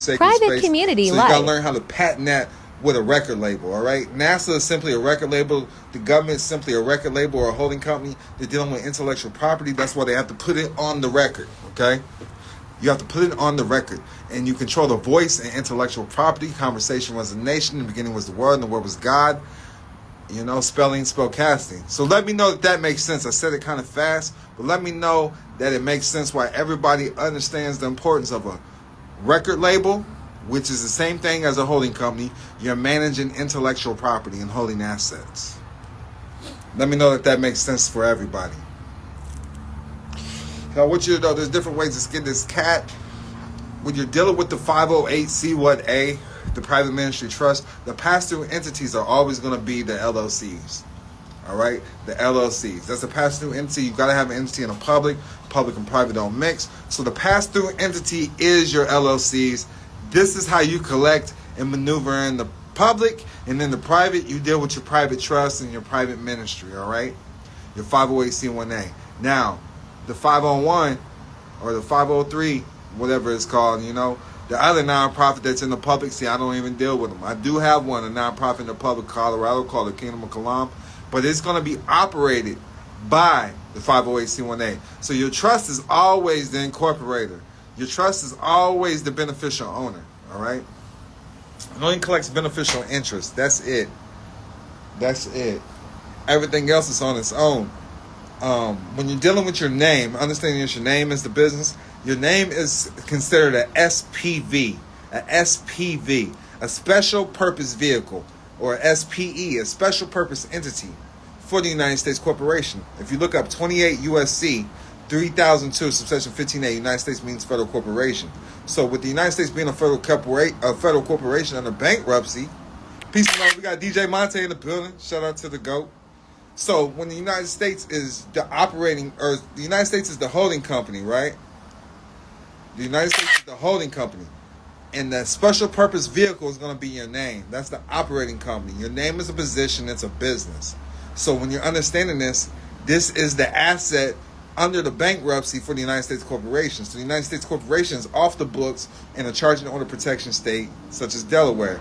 sacred Private space. community So you gotta life. learn how to patent that with a record label, all right? NASA is simply a record label. The government is simply a record label or a holding company. They're dealing with intellectual property. That's why they have to put it on the record, okay? You have to put it on the record. And you control the voice and intellectual property. Conversation was a nation. In the beginning was the Word, and the Word was God. You know, spelling, spellcasting. So let me know that that makes sense. I said it kind of fast, but let me know that it makes sense why everybody understands the importance of a record label, which is the same thing as a holding company. You're managing intellectual property and holding assets. Let me know that that makes sense for everybody. Now, I want you to know there's different ways to skin this cat. When you're dealing with the 508c1a, the private ministry trust, the pass-through entities are always going to be the LLCs. All right? The LLCs. That's a pass-through entity. You've got to have an entity in a public and private don't mix. So the pass-through entity is your LLCs. This is how you collect and maneuver in the public, and in the private, you deal with your private trust and your private ministry, all right? Your 508c1a. Now, the 501 or the 503, whatever it's called, you know, the other nonprofit that's in the public, see, I don't even deal with them. I do have one, a nonprofit in the public, Colorado, called the Kingdom of Kalam, but it's going to be operated by the 508c1a. So your trust is always the incorporator. Your trust is always the beneficial owner, all right? It only collects beneficial interest. That's it. That's it. Everything else is on its own. When you're dealing with your name, understanding that your name is the business, your name is considered a SPV, a special purpose vehicle, or SPE, a special purpose entity for the United States Corporation. If you look up 28 USC 3002, subsection 15A, United States means federal corporation. So with the United States being a federal corporation under bankruptcy, peace and love, we got DJ Monte in the building. Shout out to the GOAT. So when the United States is the United States is the holding company, right? The United States is the holding company. And the special purpose vehicle is going to be your name. That's the operating company. Your name is a position, it's a business. So when you're understanding this, this is the asset under the bankruptcy for the United States Corporation. So the United States Corporation is off the books in a charging order protection state, such as Delaware.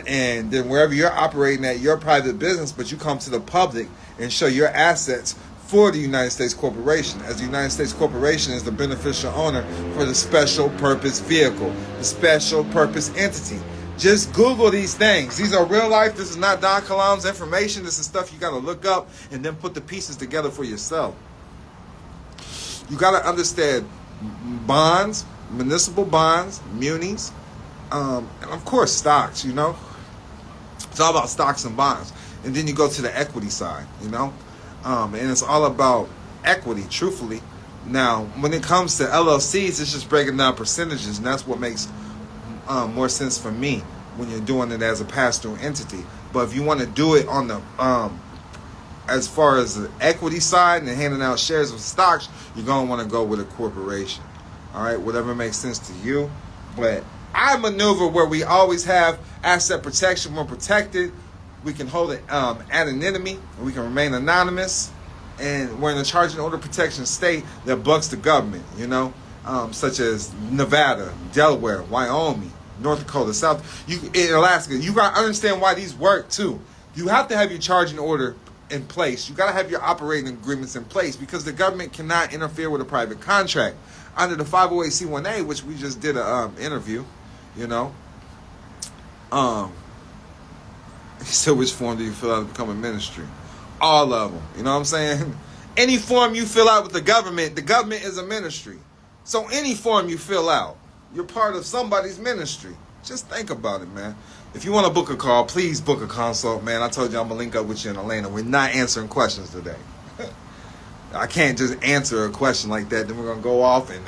And then wherever you're operating at your private business, but you come to the public and show your assets for the United States Corporation, as the United States Corporation is the beneficial owner for the special purpose vehicle, the special purpose entity. Just Google these things. These are real life. This is not Don Kalam's information. This is stuff you got to look up and then put the pieces together for yourself. You got to understand bonds, municipal bonds, munis, and of course stocks, you know. It's all about stocks and bonds. And then you go to the equity side, you know. And it's all about equity, truthfully. Now, when it comes to LLCs, it's just breaking down percentages, and that's what makes more sense for me when you're doing it as a pass-through entity. But if you want to do it on the as far as the equity side and handing out shares of stocks, you're going to want to go with a corporation. All right, whatever makes sense to you. But I maneuver where we always have asset protection. We're protected. We can hold it anonymity. We can remain anonymous. And we're in a charging order protection state that bucks the government, you know, such as Nevada, Delaware, Wyoming, North Dakota, South, in Alaska. You got to understand why these work, too. You have to have your charging order in place. You got to have your operating agreements in place because the government cannot interfere with a private contract. Under the 508c1a, which we just did an interview, you know, so which form do you fill out to become a ministry? All of them. You know what I'm saying? Any form you fill out with the government is a ministry. So any form you fill out, you're part of somebody's ministry. Just think about it, man. If you want to book a call, please book a consult, man. I told you I'm going to link up with you in Atlanta. We're not answering questions today. I can't just answer a question like that. Then we're going to go off and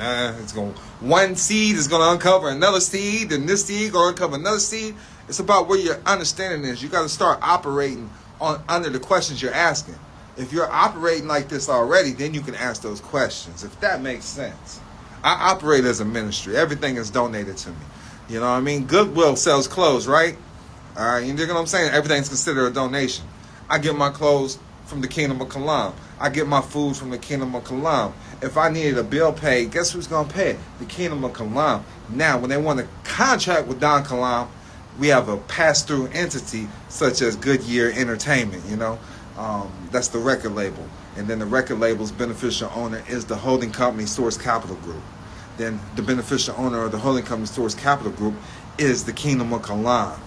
one seed is going to uncover another seed, and this seed going to uncover another seed. It's about where your understanding is. You got to start operating under the questions you're asking. If you're operating like this already, then you can ask those questions, if that makes sense. I operate as a ministry. Everything is donated to me. You know what I mean? Goodwill sells clothes, right? All right, you dig what I'm saying? Everything's considered a donation. I get my clothes from the Kingdom of Kalam. I get my food from the Kingdom of Kalam. If I needed a bill paid, guess who's going to pay it? The Kingdom of Kalam. Now, when they want to contract with Don Kalam, we have a pass-through entity such as Goodyear Entertainment, that's the record label. And then the record label's beneficial owner is the holding company Source Capital Group. Then the beneficial owner of the holding company Source Capital Group is the Kingdom of Kalam.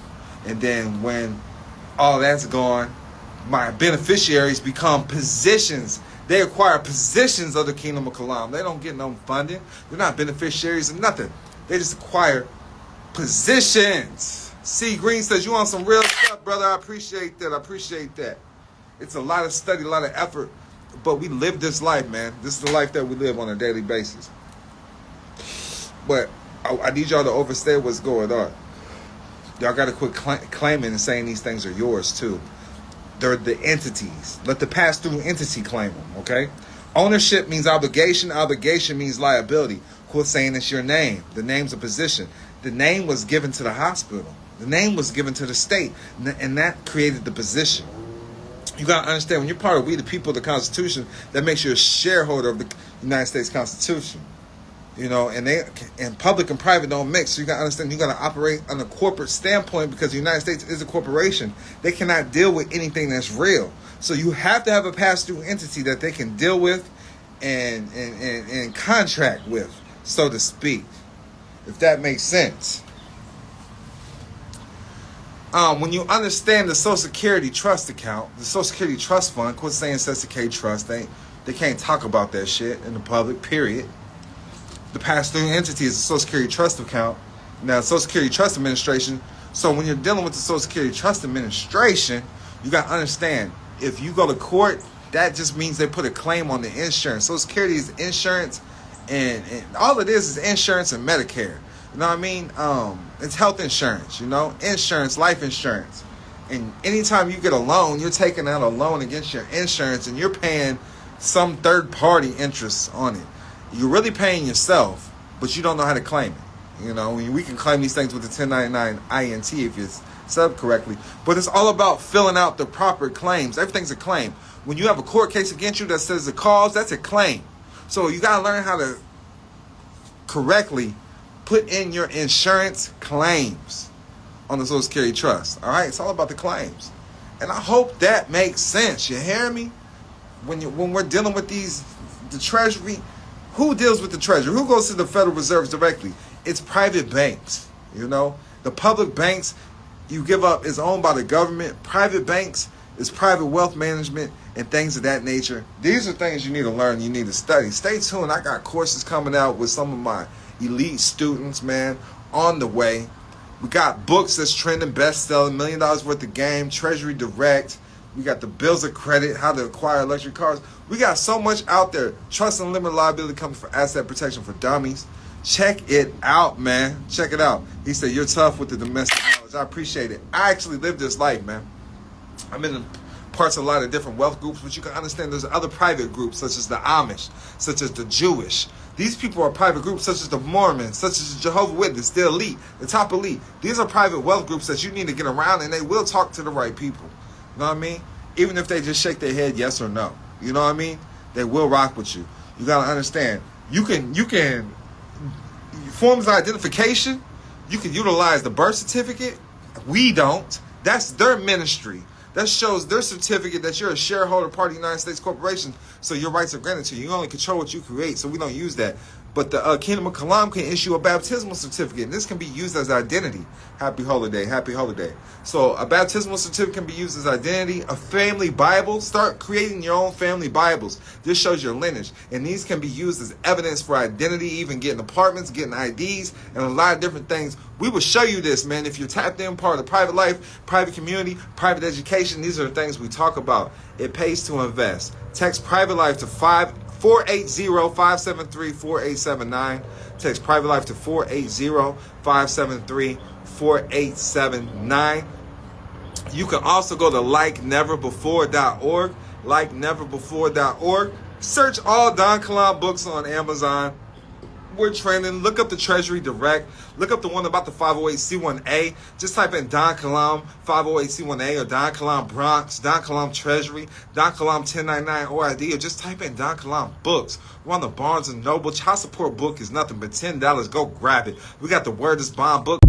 And then when all that's gone, my beneficiaries become positions. They acquire positions of the Kingdom of Kalam. They don't get no funding. They're not beneficiaries of nothing. They just acquire positions. C. Green says, you want some real stuff, brother. I appreciate that. It's a lot of study, a lot of effort. But we live this life, man. This is the life that we live on a daily basis. But I need y'all to overstay what's going on. Y'all got to quit claiming and saying these things are yours, too. They're the entities. Let the pass-through entity claim them, okay? Ownership means obligation. Obligation means liability. Quit saying it's your name. The name's a position. The name was given to the hospital. The name was given to the state. And that created the position. You got to understand, when you're part of We the People of the Constitution, that makes you a shareholder of the United States Constitution. And public and private don't mix. So you got to understand, you got to operate on a corporate standpoint because the United States is a corporation. They cannot deal with anything that's real. So you have to have a pass-through entity that they can deal with and contract with, so to speak, if that makes sense. When you understand the Social Security Trust account, the Social Security Trust Fund, quit saying Social Security Trust, they can't talk about that shit in the public, period. The pass-through entity is the Social Security Trust account. Now, Social Security Trust Administration, so when you're dealing with the Social Security Trust Administration, you got to understand, if you go to court, that just means they put a claim on the insurance. Social Security is insurance, and all it is insurance and Medicare. You know what I mean? It's health insurance, insurance, life insurance. And anytime you get a loan, you're taking out a loan against your insurance, and you're paying some third-party interest on it. You're really paying yourself, but you don't know how to claim it. We can claim these things with the 1099 INT if it's set up correctly. But it's all about filling out the proper claims. Everything's a claim. When you have a court case against you that says the cause, that's a claim. So you got to learn how to correctly put in your insurance claims on the Social Security Trust. All right? It's all about the claims. And I hope that makes sense. You hear me? When we're dealing with the Treasury, who deals with the Treasury? Who goes to the Federal Reserve directly? It's private banks. The public banks you give up is owned by the government. Private banks is private wealth management and things of that nature. These are things you need to learn, you need to study. Stay tuned. I got courses coming out with some of my elite students, man, on the way. We got books that's trending, best-selling, $1 million worth of game, Treasury Direct. We got the bills of credit, how to acquire electric cars. We got so much out there. Trust and limited liability comes for asset protection for dummies. Check it out, man. Check it out. He said, you're tough with the domestic knowledge. I appreciate it. I actually live this life, man. I'm in parts of a lot of different wealth groups, but you can understand there's other private groups, such as the Amish, such as the Jewish. These people are private groups, such as the Mormons, such as the Jehovah's Witnesses, the elite, the top elite. These are private wealth groups that you need to get around, and they will talk to the right people. You know what I mean? Even if they just shake their head yes or no. You know what I mean? They will rock with you. You got to understand. You can forms of identification, you can utilize the birth certificate. We don't. That's their ministry. That shows their certificate that you're a shareholder part of the United States Corporation, so your rights are granted to you. You only control what you create, so we don't use that. But the Kingdom of Kalam can issue a baptismal certificate, and this can be used as identity. Happy holiday, happy holiday. So a baptismal certificate can be used as identity. A family Bible, start creating your own family Bibles. This shows your lineage, and these can be used as evidence for identity, even getting apartments, getting IDs, and a lot of different things. We will show you this, man. If you're tapped in, part of the private life, private community, private education, these are the things we talk about. It pays to invest. Text private life to 480-573-4879. Text private life to 480-573-4879. You can also go to likeneverbefore.org. Likeneverbefore.org. Search all Don Kalam books on Amazon. we're training. Look up the Treasury Direct. Look up the one about the 508c1A. Just type in Don Kalam 508c1A or Don Kalam Bronx, Don Kalam Treasury, Don Kalam 1099 OID, or just type in Don Kalam Books. We're on the Barnes & Noble. Child support book is nothing but $10. Go grab it. We got the Word is Bond book.